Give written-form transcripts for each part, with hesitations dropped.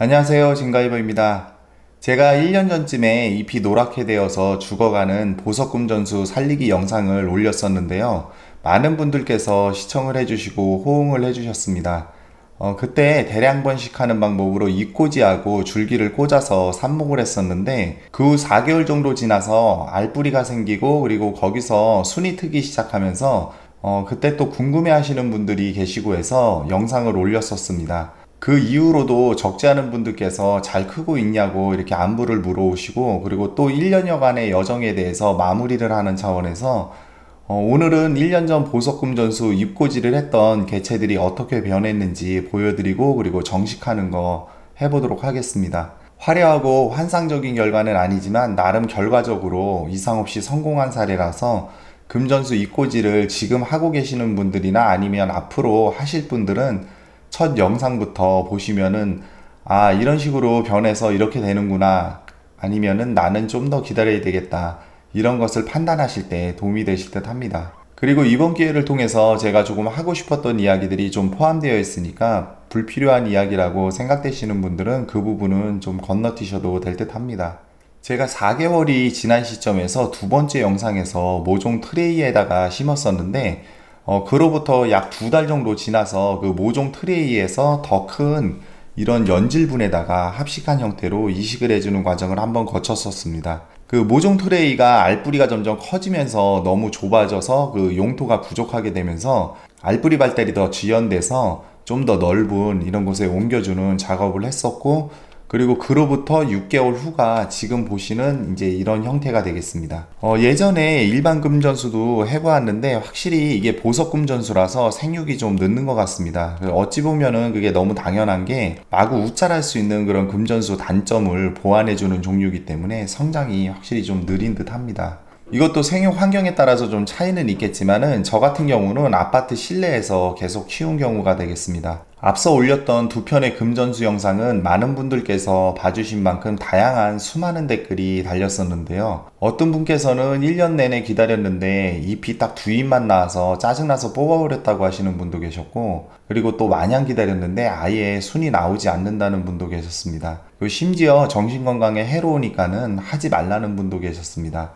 안녕하세요, 진가이버입니다. 제가 1년 전쯤에 잎이 노랗게 되어서 죽어가는 보석금전수 살리기 영상을 올렸었는데요. 많은 분들께서 시청을 해주시고 호응을 해주셨습니다. 그때 대량 번식하는 방법으로 잎꽂이하고 줄기를 꽂아서 삽목을 했었는데 그 후 4개월 정도 지나서 알뿌리가 생기고 그리고 거기서 순이 트기 시작하면서 그때 또 궁금해 하시는 분들이 계시고 해서 영상을 올렸었습니다. 그 이후로도 적지 않은 분들께서 잘 크고 있냐고 이렇게 안부를 물어오시고 그리고 또 1년여간의 여정에 대해서 마무리를 하는 차원에서 오늘은 1년 전 보석금전수 잎꽂이를 했던 개체들이 어떻게 변했는지 보여드리고 그리고 정식하는 거 해보도록 하겠습니다. 화려하고 환상적인 결과는 아니지만 나름 결과적으로 이상 없이 성공한 사례라서 금전수 잎꽂이를 지금 하고 계시는 분들이나 아니면 앞으로 하실 분들은 첫 영상부터 보시면은 이런 식으로 변해서 이렇게 되는구나, 아니면은 나는 좀 더 기다려야 되겠다, 이런 것을 판단하실 때 도움이 되실 듯 합니다. 그리고 이번 기회를 통해서 제가 조금 하고 싶었던 이야기들이 좀 포함되어 있으니까 불필요한 이야기라고 생각되시는 분들은 그 부분은 좀 건너뛰셔도 될 듯 합니다. 제가 4개월이 지난 시점에서 두 번째 영상에서 모종 트레이에다가 심었었는데 그로부터 약 2달 정도 지나서 그 모종 트레이에서 더 큰 이런 연질분에다가 합식한 형태로 이식을 해주는 과정을 한번 거쳤었습니다. 그 모종 트레이가 알뿌리가 점점 커지면서 너무 좁아져서 그 용토가 부족하게 되면서 알뿌리 발달이 더 지연돼서 좀 더 넓은 이런 곳에 옮겨주는 작업을 했었고, 그리고 그로부터 6개월 후가 지금 보시는 이제 이런 형태가 되겠습니다. 예전에 일반 금전수도 해보았는데 확실히 이게 보석 금전수라서 생육이 좀 늦는 것 같습니다. 어찌 보면은 그게 너무 당연한 게 마구 우짤할 수 있는 그런 금전수 단점을 보완해주는 종류이기 때문에 성장이 확실히 좀 느린 듯 합니다. 이것도 생육 환경에 따라서 좀 차이는 있겠지만은 저 같은 경우는 아파트 실내에서 계속 키운 경우가 되겠습니다. 앞서 올렸던 두 편의 금전수 영상은 많은 분들께서 봐주신 만큼 다양한 수많은 댓글이 달렸었는데요. 어떤 분께서는 1년 내내 기다렸는데 잎이 딱 두 잎만 나와서 짜증나서 뽑아버렸다고 하시는 분도 계셨고, 그리고 또 마냥 기다렸는데 아예 순이 나오지 않는다는 분도 계셨습니다. 그리고 심지어 정신건강에 해로우니까는 하지 말라는 분도 계셨습니다.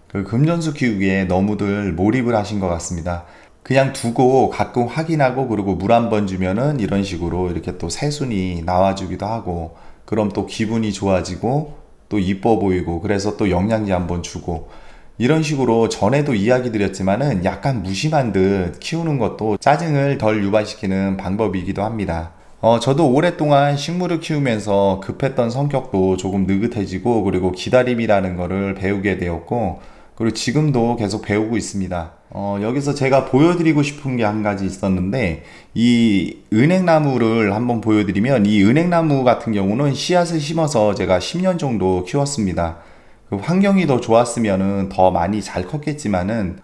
그 금전수 키우기에 너무들 몰입을 하신 것 같습니다. 그냥 두고 가끔 확인하고 그리고 물 한 번 주면은 이런 식으로 이렇게 또 새순이 나와주기도 하고, 그럼 또 기분이 좋아지고 또 이뻐 보이고, 그래서 또 영양제 한번 주고, 이런 식으로 전에도 이야기 드렸지만은 약간 무심한 듯 키우는 것도 짜증을 덜 유발시키는 방법이기도 합니다. 저도 오랫동안 식물을 키우면서 급했던 성격도 조금 느긋해지고 그리고 기다림이라는 거를 배우게 되었고, 그리고 지금도 계속 배우고 있습니다. 여기서 제가 보여드리고 싶은 게 한 가지 있었는데, 이 은행나무를 한번 보여드리면, 이 은행나무 같은 경우는 씨앗을 심어서 제가 10년 정도 키웠습니다. 그 환경이 더 좋았으면 더 많이 잘 컸겠지만은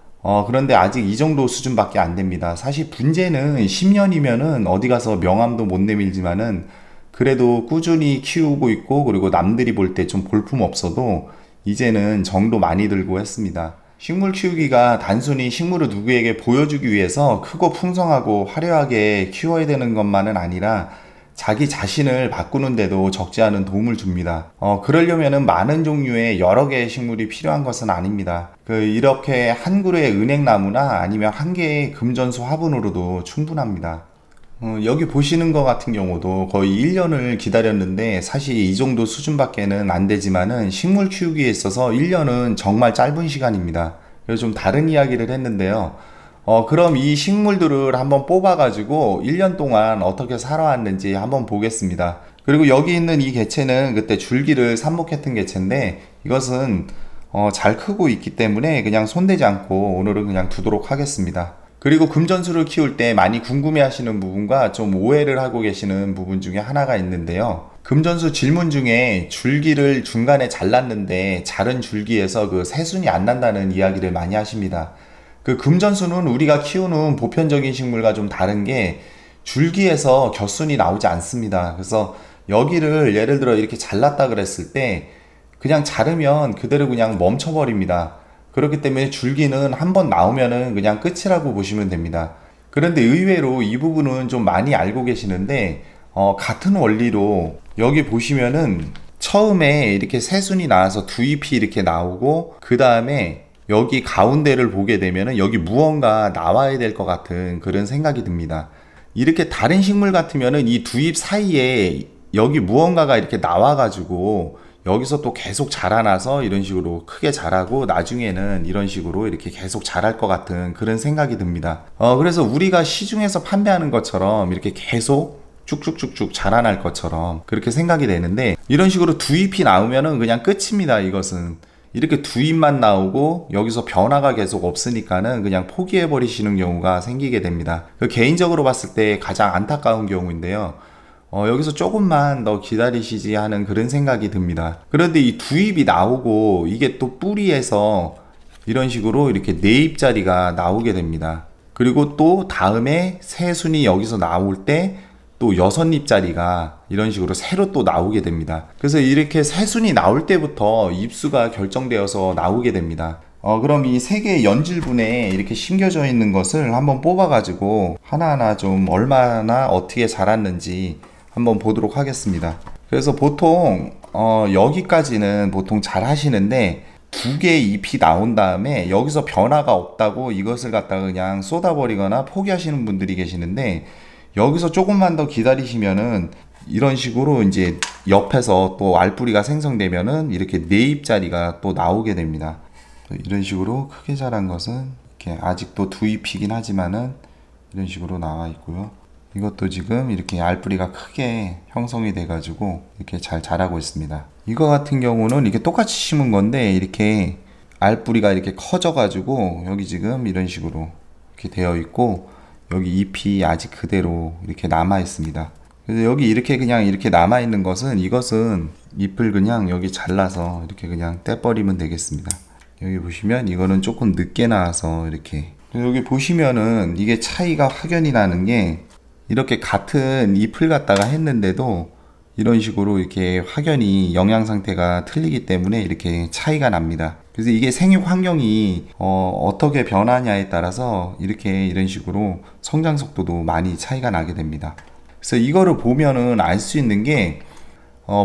그런데 아직 이 정도 수준밖에 안 됩니다. 사실 분재는 10년이면은 어디 가서 명함도 못 내밀지만은 그래도 꾸준히 키우고 있고, 그리고 남들이 볼 때 좀 볼품 없어도 이제는 정도 많이 들고 했습니다. 식물 키우기가 단순히 식물을 누구에게 보여주기 위해서 크고 풍성하고 화려하게 키워야 되는 것만은 아니라 자기 자신을 바꾸는데도 적지 않은 도움을 줍니다. 그러려면은 많은 종류의 여러 개의 식물이 필요한 것은 아닙니다. 이렇게 한 그루의 은행나무나 아니면 한 개의 금전수 화분으로도 충분합니다. 여기 보시는 것 같은 경우도 거의 1년을 기다렸는데, 사실 이 정도 수준밖에는 안 되지만은 식물 키우기에 있어서 1년은 정말 짧은 시간입니다. 그래서 좀 다른 이야기를 했는데요. 그럼 이 식물들을 한번 뽑아가지고 1년 동안 어떻게 살아왔는지 한번 보겠습니다. 그리고 여기 있는 이 개체는 그때 줄기를 삽목했던 개체인데, 이것은 잘 크고 있기 때문에 그냥 손대지 않고 오늘은 그냥 두도록 하겠습니다. 그리고 금전수를 키울 때 많이 궁금해 하시는 부분과 좀 오해를 하고 계시는 부분 중에 하나가 있는데요. 금전수 질문 중에 줄기를 중간에 잘랐는데 자른 줄기에서 그 새순이 안 난다는 이야기를 많이 하십니다. 그 금전수는 우리가 키우는 보편적인 식물과 좀 다른 게 줄기에서 겹순이 나오지 않습니다. 그래서 여기를 예를 들어 이렇게 잘랐다 그랬을 때 그냥 자르면 그대로 그냥 멈춰버립니다. 그렇기 때문에 줄기는 한번 나오면은 그냥 끝이라고 보시면 됩니다. 그런데 의외로 이 부분은 좀 많이 알고 계시는데 같은 원리로 여기 보시면은 처음에 이렇게 새순이 나와서 두 잎이 이렇게 나오고, 그 다음에 여기 가운데를 보게 되면은 여기 무언가 나와야 될 것 같은 그런 생각이 듭니다. 이렇게 다른 식물 같으면은 이 두 잎 사이에 여기 무언가가 이렇게 나와가지고 여기서 또 계속 자라나서 이런 식으로 크게 자라고 나중에는 이런 식으로 이렇게 계속 자랄 것 같은 그런 생각이 듭니다. 그래서 우리가 시중에서 판매하는 것처럼 이렇게 계속 쭉쭉쭉쭉 자라날 것처럼 그렇게 생각이 되는데, 이런 식으로 두 잎이 나오면은 그냥 끝입니다. 이것은 이렇게 두 잎만 나오고 여기서 변화가 계속 없으니까는 그냥 포기해 버리시는 경우가 생기게 됩니다. 개인적으로 봤을 때 가장 안타까운 경우인데요. 여기서 조금만 더 기다리시지 하는 그런 생각이 듭니다. 그런데 이 두 잎이 나오고 이게 또 뿌리에서 이런 식으로 이렇게 네 잎짜리가 나오게 됩니다. 그리고 또 다음에 새순이 여기서 나올 때 또 6잎짜리가 이런 식으로 새로 또 나오게 됩니다. 그래서 이렇게 새순이 나올 때부터 잎수가 결정되어서 나오게 됩니다. 그럼 이 세 개의 연질분에 이렇게 심겨져 있는 것을 한번 뽑아 가지고 하나하나 좀 얼마나 어떻게 자랐는지 한번 보도록 하겠습니다. 그래서 보통 여기까지는 보통 잘 하시는데, 두 개의 잎이 나온 다음에 여기서 변화가 없다고 이것을 갖다가 그냥 쏟아버리거나 포기하시는 분들이 계시는데, 여기서 조금만 더 기다리시면은 이런 식으로 이제 옆에서 또 알뿌리가 생성되면은 이렇게 네 잎짜리가 또 나오게 됩니다. 이런 식으로 크게 자란 것은 이렇게 아직도 두 잎이긴 하지만은 이런 식으로 나와 있고요. 이것도 지금 이렇게 알뿌리가 크게 형성이 돼 가지고 이렇게 잘 자라고 있습니다. 이거 같은 경우는 이게 똑같이 심은 건데 이렇게 알뿌리가 이렇게 커져 가지고 여기 지금 이런 식으로 이렇게 되어 있고, 여기 잎이 아직 그대로 이렇게 남아 있습니다. 그래서 여기 이렇게 그냥 이렇게 남아 있는 것은, 이것은 잎을 그냥 여기 잘라서 이렇게 그냥 떼버리면 되겠습니다. 여기 보시면 이거는 조금 늦게 나와서 이렇게, 여기 보시면은 이게 차이가 확연히 나는 게, 이렇게 같은 잎을 갖다가 했는데도 이런 식으로 이렇게 확연히 영양 상태가 틀리기 때문에 이렇게 차이가 납니다. 그래서 이게 생육 환경이 어떻게 변하냐에 따라서 이렇게 이런 식으로 성장 속도도 많이 차이가 나게 됩니다. 그래서 이거를 보면은 알 수 있는 게,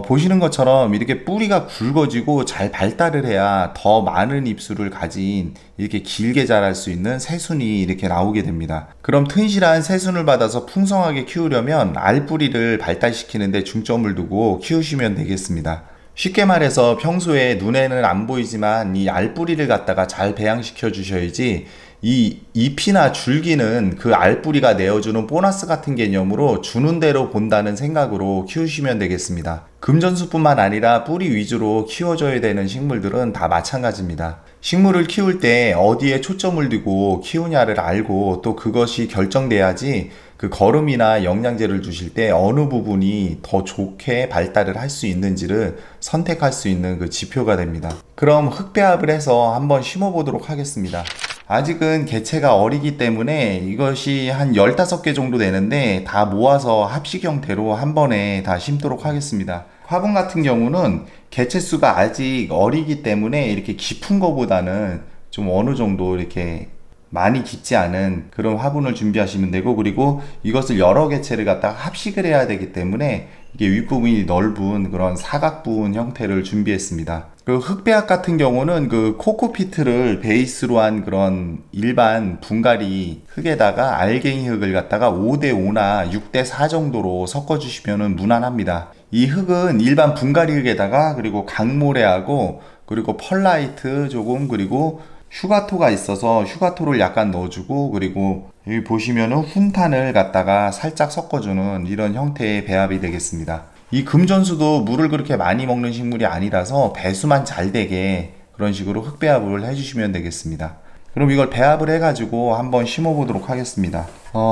보시는 것처럼 이렇게 뿌리가 굵어지고 잘 발달을 해야 더 많은 잎수를 가진 이렇게 길게 자랄 수 있는 새순이 이렇게 나오게 됩니다. 그럼 튼실한 새순을 받아서 풍성하게 키우려면 알뿌리를 발달시키는데 중점을 두고 키우시면 되겠습니다. 쉽게 말해서 평소에 눈에는 안 보이지만 이 알뿌리를 갖다가 잘 배양시켜 주셔야지, 이 잎이나 줄기는 그 알뿌리가 내어주는 보너스 같은 개념으로 주는 대로 본다는 생각으로 키우시면 되겠습니다. 금전수뿐만 아니라 뿌리 위주로 키워줘야 되는 식물들은 다 마찬가지입니다. 식물을 키울 때 어디에 초점을 두고 키우냐를 알고 또 그것이 결정돼야지 그 거름이나 영양제를 주실 때 어느 부분이 더 좋게 발달을 할 수 있는지를 선택할 수 있는 그 지표가 됩니다. 그럼 흙배합을 해서 한번 심어 보도록 하겠습니다. 아직은 개체가 어리기 때문에 이것이 한 15개 정도 되는데 다 모아서 합식 형태로 한 번에 다 심도록 하겠습니다. 화분 같은 경우는 개체 수가 아직 어리기 때문에 이렇게 깊은 거보다는 좀 어느 정도 이렇게 많이 깊지 않은 그런 화분을 준비하시면 되고, 그리고 이것을 여러 개체를 갖다가 합식을 해야 되기 때문에 이게 윗부분이 넓은 그런 사각부분 형태를 준비했습니다. 그 흙배합 같은 경우는 그 코코피트를 베이스로 한 그런 일반 분갈이 흙에다가 알갱이 흙을 갖다가 5대5나 6대4 정도로 섞어 주시면 무난합니다. 이 흙은 일반 분갈이 흙에다가 그리고 강모래하고 그리고 펄라이트 조금, 그리고 휴가토가 있어서 휴가토를 약간 넣어주고, 그리고 여기 보시면은 훈탄을 갖다가 살짝 섞어주는 이런 형태의 배합이 되겠습니다. 이 금전수도 물을 그렇게 많이 먹는 식물이 아니라서 배수만 잘 되게 그런 식으로 흙배합을 해주시면 되겠습니다. 그럼 이걸 배합을 해가지고 한번 심어 보도록 하겠습니다.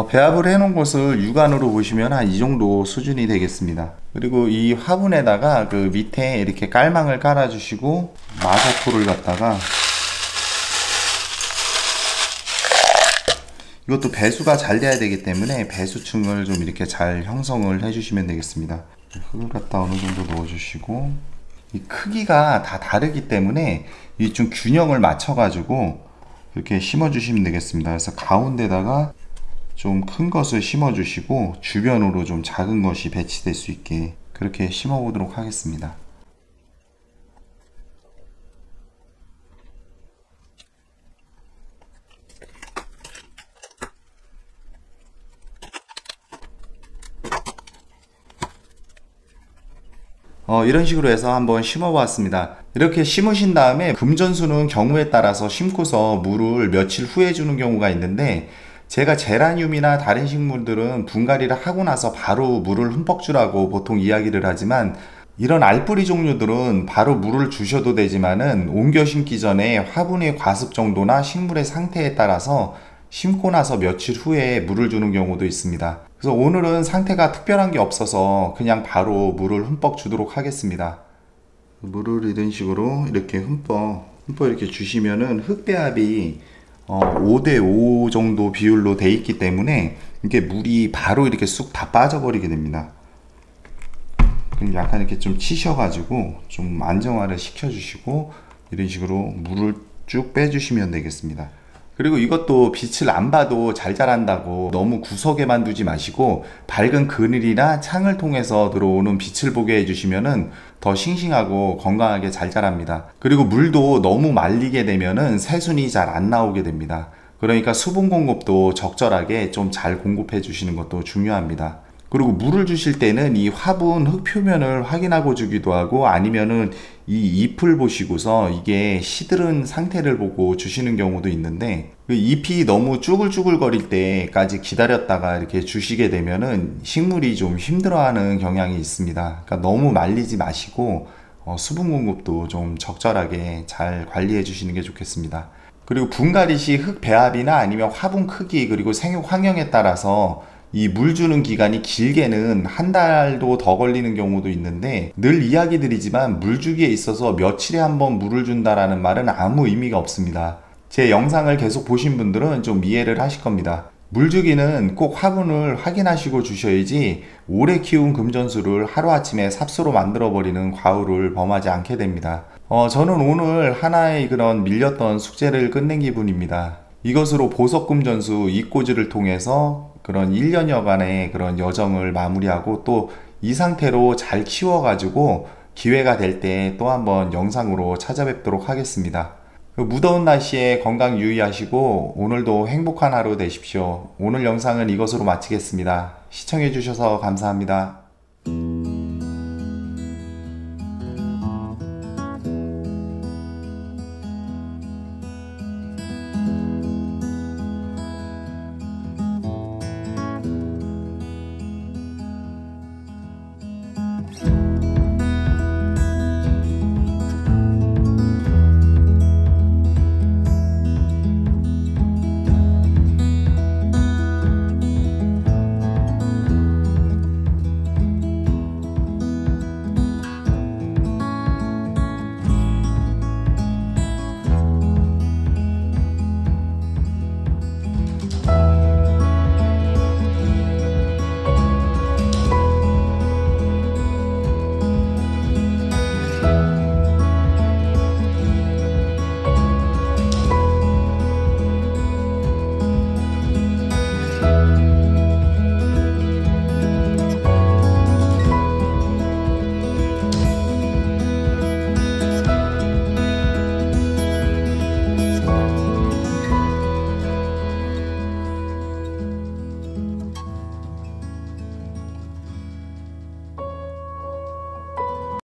배합을 해놓은 곳을 육안으로 보시면 한 이 정도 수준이 되겠습니다. 그리고 이 화분에다가 그 밑에 이렇게 깔망을 깔아주시고 마사토를 갖다가, 이것도 배수가 잘 돼야 되기 때문에 배수층을 좀 이렇게 잘 형성을 해주시면 되겠습니다. 흙을 갖다 어느 정도 넣어주시고, 이 크기가 다 다르기 때문에 이 좀 균형을 맞춰가지고 이렇게 심어주시면 되겠습니다. 그래서 가운데다가 좀 큰 것을 심어주시고 주변으로 좀 작은 것이 배치될 수 있게 그렇게 심어 보도록 하겠습니다. 이런 식으로 해서 한번 심어 봤습니다. 이렇게 심으신 다음에 금전수는 경우에 따라서 심고서 물을 며칠 후에 주는 경우가 있는데, 제가 제라늄이나 다른 식물들은 분갈이를 하고 나서 바로 물을 흠뻑 주라고 보통 이야기를 하지만, 이런 알뿌리 종류들은 바로 물을 주셔도 되지만은 옮겨 심기 전에 화분의 과습 정도나 식물의 상태에 따라서 심고 나서 며칠 후에 물을 주는 경우도 있습니다. 그래서 오늘은 상태가 특별한 게 없어서 그냥 바로 물을 흠뻑 주도록 하겠습니다. 물을 이런 식으로 이렇게 흠뻑 이렇게 주시면은 흙배합이 5대5 정도 비율로 돼 있기 때문에 이게 물이 바로 이렇게 쑥 다 빠져버리게 됩니다. 약간 이렇게 좀 치셔가지고 좀 안정화를 시켜주시고 이런 식으로 물을 쭉 빼주시면 되겠습니다. 그리고 이것도 빛을 안 봐도 잘 자란다고 너무 구석에만 두지 마시고 밝은 그늘이나 창을 통해서 들어오는 빛을 보게 해주시면은 더 싱싱하고 건강하게 잘 자랍니다. 그리고 물도 너무 말리게 되면은 새순이 잘 안 나오게 됩니다. 그러니까 수분 공급도 적절하게 좀 잘 공급해 주시는 것도 중요합니다. 그리고 물을 주실 때는 이 화분 흙 표면을 확인하고 주기도 하고, 아니면은 이 잎을 보시고서 이게 시들은 상태를 보고 주시는 경우도 있는데, 그 잎이 너무 쭈글쭈글 거릴 때까지 기다렸다가 이렇게 주시게 되면은 식물이 좀 힘들어하는 경향이 있습니다. 그러니까 너무 말리지 마시고 수분 공급도 좀 적절하게 잘 관리해 주시는 게 좋겠습니다. 그리고 분갈이 시 흙 배합이나 아니면 화분 크기 그리고 생육 환경에 따라서 이 물 주는 기간이 길게는 한 달도 더 걸리는 경우도 있는데, 늘 이야기 드리지만 물 주기에 있어서 며칠에 한 번 물을 준다라는 말은 아무 의미가 없습니다. 제 영상을 계속 보신 분들은 좀 이해를 하실 겁니다. 물 주기는 꼭 화분을 확인하시고 주셔야지 오래 키운 금전수를 하루아침에 삽수로 만들어버리는 과오를 범하지 않게 됩니다. 저는 오늘 하나의 그런 밀렸던 숙제를 끝낸 기분입니다. 이것으로 보석금전수 이꼬지를 통해서 그런 1년여간의 그런 여정을 마무리하고, 또 이 상태로 잘 키워가지고 기회가 될 때 또 한번 영상으로 찾아뵙도록 하겠습니다. 무더운 날씨에 건강 유의하시고 오늘도 행복한 하루 되십시오. 오늘 영상은 이것으로 마치겠습니다. 시청해주셔서 감사합니다.